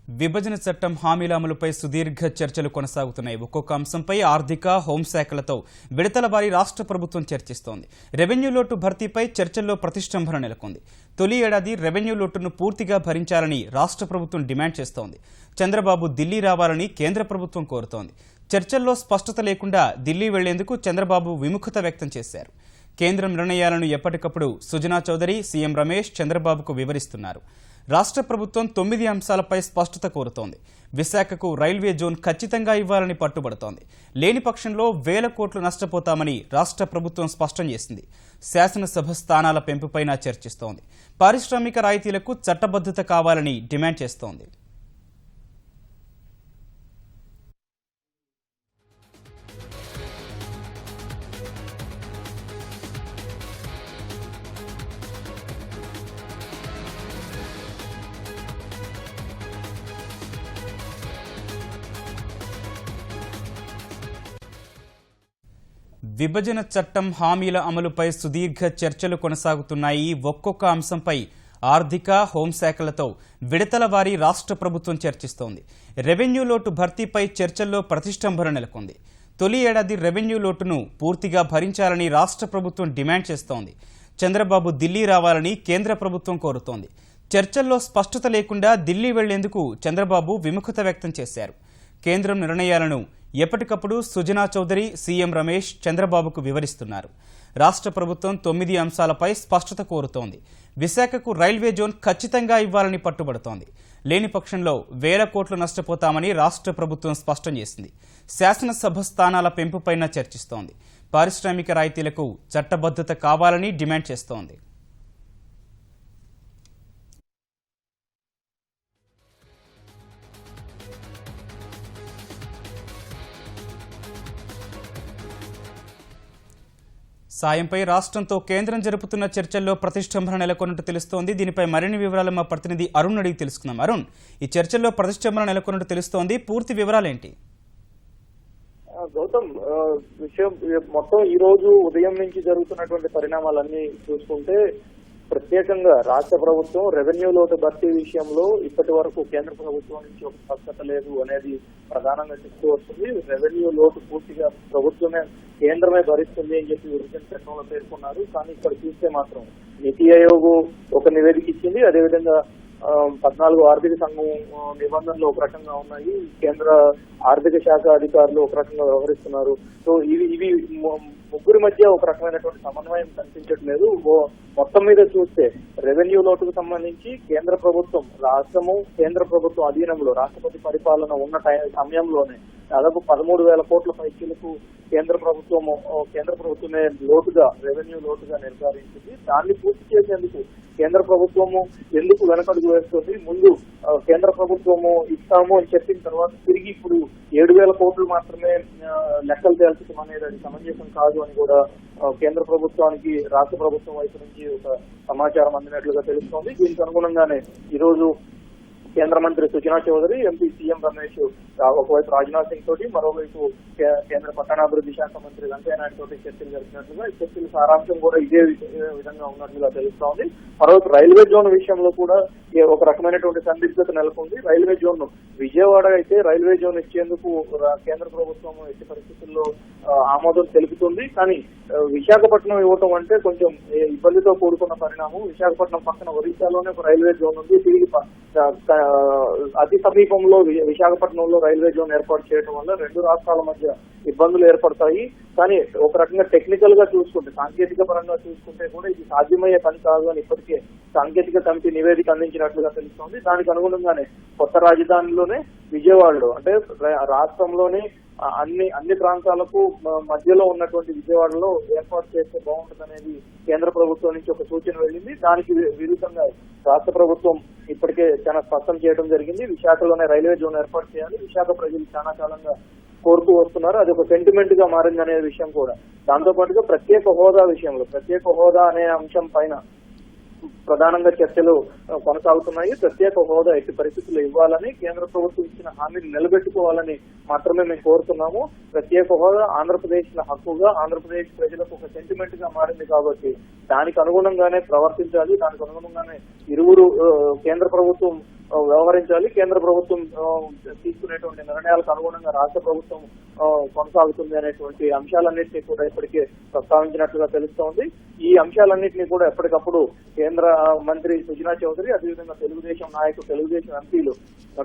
విభజన చట్టం హామీల అమలుపై సుదీర్ఘ చర్చలు కొనసాగుతున్నాయి. ఒక్కొక్క అంశంపై ఆర్థిక, హోంశాఖలతో విడతల వారీ రాష్ట్ర ప్రభుత్వం చర్చిస్తోంది. రెవెన్యూ లోటు భర్తీపై చర్చల్లో ప్రతిష్టంభన నెలకొంది. తొలి ఏడాది రెవెన్యూ లోటును పూర్తిగా భరించాలని రాష్ట్ర ప్రభుత్వం డిమాండ్ చేస్తోంది. చంద్రబాబు ఢిల్లీ రావాలని కేంద్ర ప్రభుత్వం కోరుతోంది. చర్చల్లో స్పష్టత లేకుండా ఢిల్లీ వెళ్లేందుకు చంద్రబాబు విముఖత వ్యక్తం చేశారు. కేంద్రం నిర్ణయాలను ఎప్పటికప్పుడు సుజనా చౌదరి, సీఎం రమేష్ చంద్రబాబుకు వివరిస్తున్నారు. రాష్ట్ర ప్రభుత్వం 9 అంశాలపై స్పష్టత కోరుతోంది. విశాఖకు రైల్వే జోన్ ఖచ్చితంగా ఇవ్వాలని పట్టుబడుతోంది. లేని పక్షంలో వేల కోట్లు నష్టపోతామని రాష్ట్ర ప్రభుత్వం స్పష్టం చేసింది. శాసనసభ స్థానాల పెంపుపైన చర్చిస్తోంది. పారిశ్రామిక రాయితీలకు చట్టబద్ధత కావాలని డిమాండ్ చేస్తోంది. విభజన చట్టం హామీల అమలుపై సుదీర్ఘ చర్చలు కొనసాగుతున్నాయి. ఒక్కొక్క అంశంపై ఆర్థిక, హోంశాఖలతో విడతల వారీ రాష్ట్ర ప్రభుత్వం చర్చిస్తోంది. రెవెన్యూ లోటు భర్తీపై చర్చల్లో ప్రతిష్టంభన నెలకొంది. తొలి ఏడాది రెవెన్యూ లోటును పూర్తిగా భరించాలని రాష్ట్ర ప్రభుత్వం డిమాండ్ చేస్తోంది. చంద్రబాబు ఢిల్లీ రావాలని కేంద్ర ప్రభుత్వం కోరుతోంది. చర్చల్లో స్పష్టత లేకుండా ఢిల్లీ వెళ్లేందుకు చంద్రబాబు విముఖత వ్యక్తం చేశారు. కేంద్రం నిర్ణయాలను ఎప్పటికప్పుడు సుజనా చౌదరి, సీఎం రమేష్ చంద్రబాబుకు వివరిస్తున్నారు. రాష్ట్ర ప్రభుత్వం 9 అంశాలపై స్పష్టత కోరుతోంది. విశాఖకు రైల్వే జోన్ ఖచ్చితంగా ఇవ్వాలని పట్టుబడుతోంది. లేని పక్షంలో వేల కోట్లు నష్టపోతామని రాష్ట్ర ప్రభుత్వం స్పష్టం చేసింది. శాసనసభ స్థానాల పెంపుపైన చర్చిస్తోంది. పారిశ్రామిక రాయితీలకు చట్టబద్ధత కావాలని డిమాండ్ చేస్తోంది. సాయంపై రాష్ట్రంతో కేంద్రం జరుపుతున్న చర్చల్లో ప్రతిష్టంభన నెలకొన్నట్టు తెలుస్తోంది. దీనిపై మరిన్ని వివరాలు మా ప్రతినిధి అరుణ్ అడిగి తెలుసుకుందాం. అరుణ్, ఈ చర్చల్లో ప్రతిష్టంభన నెలకొన్నట్టు తెలుస్తోంది. పూర్తి వివరాలు ఏంటి? గౌతమ్, విషయం మొత్తం ఈ రోజు ఉదయం నుంచి జరుగుతున్నటువంటి పరిణామాలన్నీ చూసుకుంటే ప్రత్యేకంగా రాష్ట్ర ప్రభుత్వం రెవెన్యూ లోటు భర్తీ విషయంలో ఇప్పటి వరకు కేంద్ర ప్రభుత్వం నుంచి ఒక స్పష్టత లేదు అనేది ప్రధానంగా చెప్తూ వస్తుంది. రెవెన్యూ లోటు పూర్తిగా ప్రభుత్వమే, కేంద్రమే భరిస్తుంది అని చెప్పి విభజన చట్టంలో పేర్కొన్నారు. కానీ ఇక్కడ చూస్తే మాత్రం నీతి ఆయోగ్ ఒక నివేదిక ఇచ్చింది. అదేవిధంగా 14 ఆర్థిక సంఘం నిబంధనలు ఒక రకంగా ఉన్నాయి. కేంద్ర ఆర్థిక శాఖ అధికారులు ఒక రకంగా వ్యవహరిస్తున్నారు. సో ఇవి ముగ్గురి మధ్య ఒక రకమైనటువంటి సమన్వయం కనిపించట్లేదు. మొత్తం మీద చూస్తే రెవెన్యూ లోటుకు సంబంధించి కేంద్ర ప్రభుత్వం, రాష్ట్రము కేంద్ర ప్రభుత్వం అధీనంలో రాష్ట్రపతి పరిపాలన ఉన్న సమయంలోనే దాదాపు 13,000 కోట్ల పైచీలకు కేంద్ర ప్రభుత్వమే లోటుగా, రెవెన్యూ లోటుగా నిర్ధారించింది. దాన్ని పూర్తి చేసేందుకు కేంద్ర ప్రభుత్వము ఎందుకు వెనకడుగు వేస్తుంది? ముందు కేంద్ర ప్రభుత్వము ఇస్తాము అని చెప్పిన తర్వాత తిరిగి ఇప్పుడు 7,000 కోట్లు మాత్రమే లెక్కలు తేల్చడం అనేది అది సమంజసం కాదు అని కూడా కేంద్ర ప్రభుత్వానికి రాష్ట్ర ప్రభుత్వం వైపు నుంచి ఒక సమాచారం అందినట్లుగా తెలుస్తోంది. దీనికి అనుగుణంగానే ఈ రోజు కేంద్ర మంత్రి సుజనా చౌదరి, ఎంపీ సీఎం రమేష్ ఒకవైపు రాజ్నాథ్ సింగ్ తోటి, మరోవైపు కేంద్ర పట్టణాభివృద్ధి శాఖ మంత్రి వెంకయ్యనాయుడు తోటి చర్చలు జరిపినట్లుగా, ఈ చర్చల సారాంశం కూడా ఇదే విధంగా ఉన్నట్లుగా తెలుస్తోంది. మరోవైపు రైల్వే జోన్ విషయంలో కూడా ఒక రకమైనటువంటి సందిగ్ధత నెలకొంది. రైల్వే జోన్ విజయవాడ అయితే రైల్వే జోన్ ఇచ్చేందుకు కేంద్ర ప్రభుత్వం ఎట్టి పరిస్థితుల్లో ఆమోదం తెలుపుతుంది. కానీ విశాఖపట్నం ఇవ్వటం అంటే కొంచెం ఇబ్బందితో కూడుకున్న పరిణామం. విశాఖపట్నం పక్కన ఒరిస్సాలోనే ఒక రైల్వే జోన్ ఉంది. తిరిగి అతి సమీపంలో విశాఖపట్నంలో రైల్వే జోన్ ఏర్పాటు చేయడం వల్ల రెండు రాష్ట్రాల మధ్య ఇబ్బందులు ఏర్పడతాయి. కానీ ఒక రకంగా టెక్నికల్ గా చూసుకుంటే, సాంకేతిక పరంగా చూసుకుంటే కూడా ఇది సాధ్యమయ్యే పని కాదు అని ఇప్పటికే సాంకేతిక కమిటీ నివేదిక అందించినట్లుగా తెలుస్తోంది. దానికి అనుగుణంగానే కొత్త రాజధానిలోనే విజయవాడలో, అంటే రాష్ట్రంలోనే అన్ని ప్రాంతాలకు మధ్యలో ఉన్నటువంటి విజయవాడలో ఏర్పాటు చేస్తే బాగుంటుందనేది కేంద్ర ప్రభుత్వం నుంచి ఒక సూచన వెళ్ళింది. దానికి విరుద్ధంగా రాష్ట్ర ప్రభుత్వం ఇప్పటికే చాలా స్పష్టం చేయడం జరిగింది. విశాఖలోనే రైల్వే జోన్ ఏర్పాటు చేయాలి. విశాఖ ప్రజలు చాలా కాలంగా కోరుతూ వస్తున్నారు. అది ఒక సెంటిమెంట్ గా మారిందనే విషయం కూడా. దాంతో పాటుగా ప్రత్యేక హోదా విషయంలో, ప్రత్యేక హోదా అనే అంశం పైన ప్రధానంగా చర్చలు కొనసాగుతున్నాయి. ప్రత్యేక హోదా ఎట్టి పరిస్థితుల్లో ఇవ్వాలని, కేంద్ర ప్రభుత్వం ఇచ్చిన హామీని నిలబెట్టుకోవాలని మాత్రమే మేము కోరుతున్నాము. ప్రత్యేక హోదా ఆంధ్రప్రదేశ్ హక్కుగా, ఆంధ్రప్రదేశ్ ప్రజలకు ఒక సెంటిమెంట్ గా మారింది కాబట్టి దానికి అనుగుణంగానే ప్రవర్తించాలి. దానికి అనుగుణంగానే ఇరువురు కేంద్ర ప్రభుత్వం వ్యవహరించాలి. కేంద్ర ప్రభుత్వం తీసుకునేటువంటి నిర్ణయాలకు అనుగుణంగా రాష్ట్ర ప్రభుత్వం కొనసాగుతుంది అనేటువంటి అంశాలన్నింటినీ కూడా ఇప్పటికే ప్రస్తావించినట్లుగా తెలుస్తోంది. ఈ అంశాలన్నింటినీ కూడా ఎప్పటికప్పుడు కేంద్ర మంత్రి సుజనా చౌదరి, అదేవిధంగా తెలుగుదేశం నాయకులు, తెలుగుదేశం ఎంపీలు,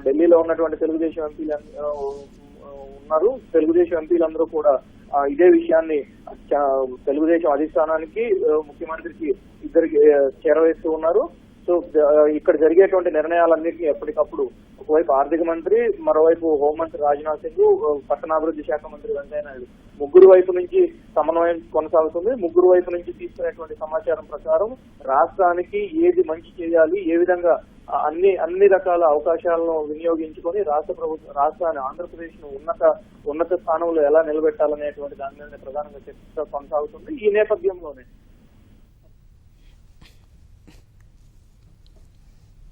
ఢిల్లీలో ఉన్నటువంటి తెలుగుదేశం ఎంపీలు ఉన్నారు. తెలుగుదేశం ఎంపీలందరూ కూడా ఇదే విషయాన్ని తెలుగుదేశం అధిష్టానానికి, ముఖ్యమంత్రికి ఇద్దరికి చేరవేస్తూ ఉన్నారు. సో ఇక్కడ జరిగేటువంటి నిర్ణయాలన్నింటినీ ఎప్పటికప్పుడు ఒకవైపు ఆర్థిక మంత్రి, మరోవైపు హోంమంత్రి రాజ్నాథ్ సింగ్, పట్టణాభివృద్ధి శాఖ మంత్రి వెంకయ్యనాయుడు ముగ్గురు వైపు నుంచి సమన్వయం కొనసాగుతుంది. ముగ్గురు వైపు నుంచి తీసుకునేటువంటి సమాచారం ప్రకారం రాష్ట్రానికి ఏది మంచి చేయాలి, ఏ విధంగా అన్ని రకాల అవకాశాలను వినియోగించుకొని రాష్ట్రాన్ని ఆంధ్రప్రదేశ్ ను ఉన్నత స్థానంలో ఎలా నిలబెట్టాలనేటువంటి దాని మీద ప్రధానంగా చర్చ కొనసాగుతుంది. ఈ నేపథ్యంలోనే